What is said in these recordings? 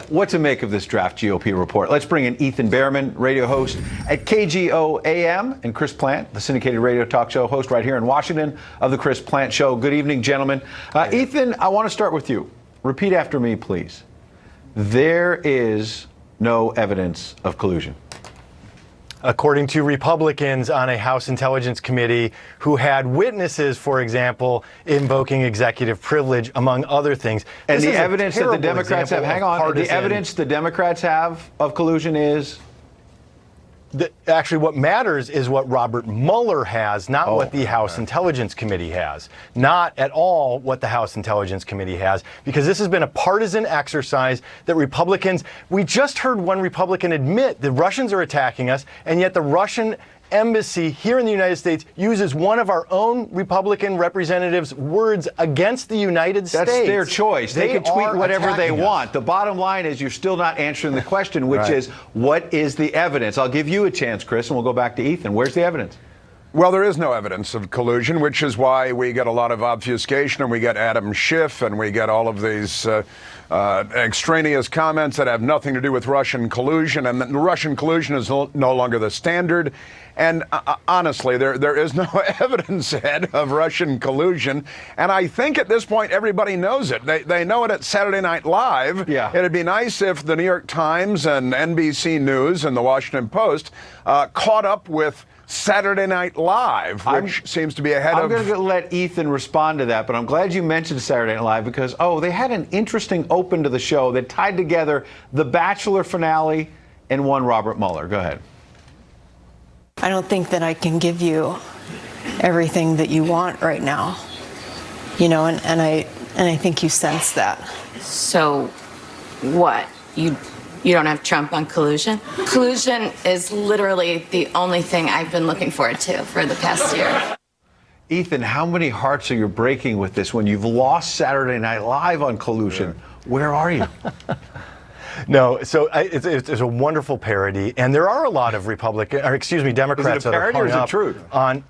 What to make of this draft GOP report? Let's bring in Ethan Behrman, radio host at KGO AM, and Chris Plante, the syndicated radio talk show host right here in Washington of the Chris Plante Show. Good evening, gentlemen. Ethan, I want to start with you. Repeat after me, please. There is no evidence of collusion. According to Republicans on a House Intelligence Committee who had witnesses, for example, invoking executive privilege, among other things. And the evidence that the Democrats have, hang on, the evidence the Democrats have of collusion is? Actually, what matters is what Robert Mueller has, not what the House Intelligence Committee has. Not at all what the House Intelligence Committee has, because this has been a partisan exercise that Republicans, we just heard one Republican admit the Russians are attacking us, and yet the Russian embassy here in the United States uses one of our own Republican representatives' words against the United States. That's their choice. They can tweet whatever they want. The bottom line is you're still not answering the question, which is, what is the evidence? I'll give you a chance, Chris, and we'll go back to Ethan. Where's the evidence? Well, there is no evidence of collusion, which is why we get a lot of obfuscation, and we get Adam Schiff, and we get all of these extraneous comments that have nothing to do with Russian collusion, and the Russian collusion is no longer the standard. And honestly, there is no evidence, Ed, of Russian collusion. And I think at this point, everybody knows it. They know it at Saturday Night Live. Yeah. It'd be nice if the New York Times and NBC News and the Washington Post caught up with Saturday Night Live, which seems to be ahead of... I'm going to let Ethan respond to that, but I'm glad you mentioned Saturday Night Live because, they had an interesting open to the show that tied together The Bachelor finale and one Robert Mueller. Go ahead. I don't think that I can give you everything that you want right now, and I think you sense that. So, what? You don't have Trump on collusion? Collusion is literally the only thing I've been looking forward to for the past year. Ethan, how many hearts are you breaking with this when you've lost Saturday Night Live on collusion? Where are you? No, so it's a wonderful parody, and there are a lot of Democrats that are hung up on.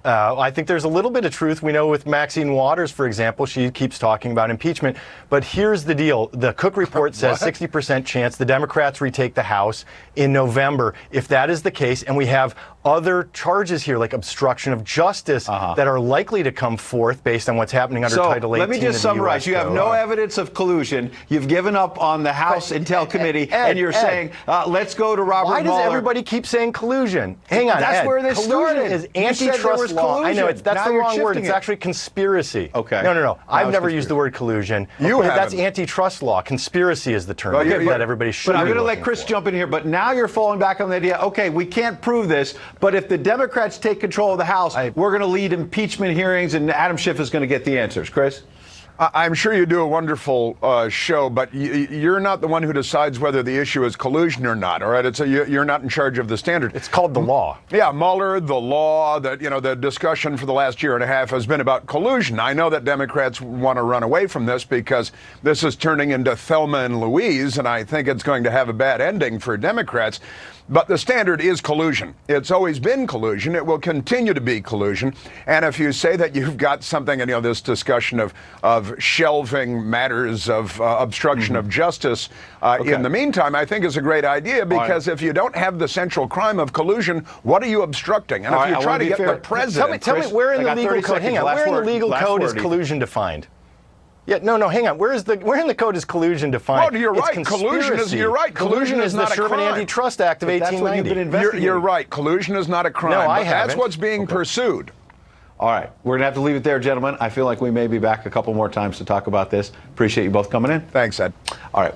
I think there's a little bit of truth. We know with Maxine Waters, for example, she keeps talking about impeachment. But here's the deal. The Cook report says 60% chance the Democrats retake the House in November. If that is the case, and we have other charges here like obstruction of justice that are likely to come forth based on what's happening under Title 18 let me just summarize. You have no evidence of collusion. You've given up on the House Intel Committee, and you're saying, let's go to Robert Mueller. Why does everybody keep saying collusion? Hang on, That's where this started. Collusion is antitrust law. I know, that's the wrong word. It's actually conspiracy. Okay. No. I've never used the word collusion. That's antitrust law. Conspiracy is the term that everybody should be. But I'm going to let Chris jump in here. But now you're falling back on the idea, okay, we can't prove this, but if the Democrats take control of the House, we're going to lead impeachment hearings, and Adam Schiff is going to get the answers. Chris? I'm sure you do a wonderful show, but you're not the one who decides whether the issue is collusion or not, all right? You're not in charge of the standard. It's called the law. Yeah, Mueller, the law, the discussion for the last year and a half has been about collusion. I know that Democrats want to run away from this because this is turning into Thelma and Louise, and I think it's going to have a bad ending for Democrats. But the standard is collusion. It's always been collusion. It will continue to be collusion. And if you say that you've got something, this discussion of shelving matters of obstruction of justice in the meantime, I think is a great idea because if you don't have the central crime of collusion, what are you obstructing? And if you try to get the president... Tell me where in the legal code, where in the legal code is collusion defined? Yeah, no, hang on. Where in the code is collusion defined? Well, you're right. Collusion is the Sherman Antitrust Act of 1890. You're right. Collusion is not a crime. No, but that's what's being pursued. All right. We're going to have to leave it there, gentlemen. I feel like we may be back a couple more times to talk about this. Appreciate you both coming in. Thanks, Ed. All right.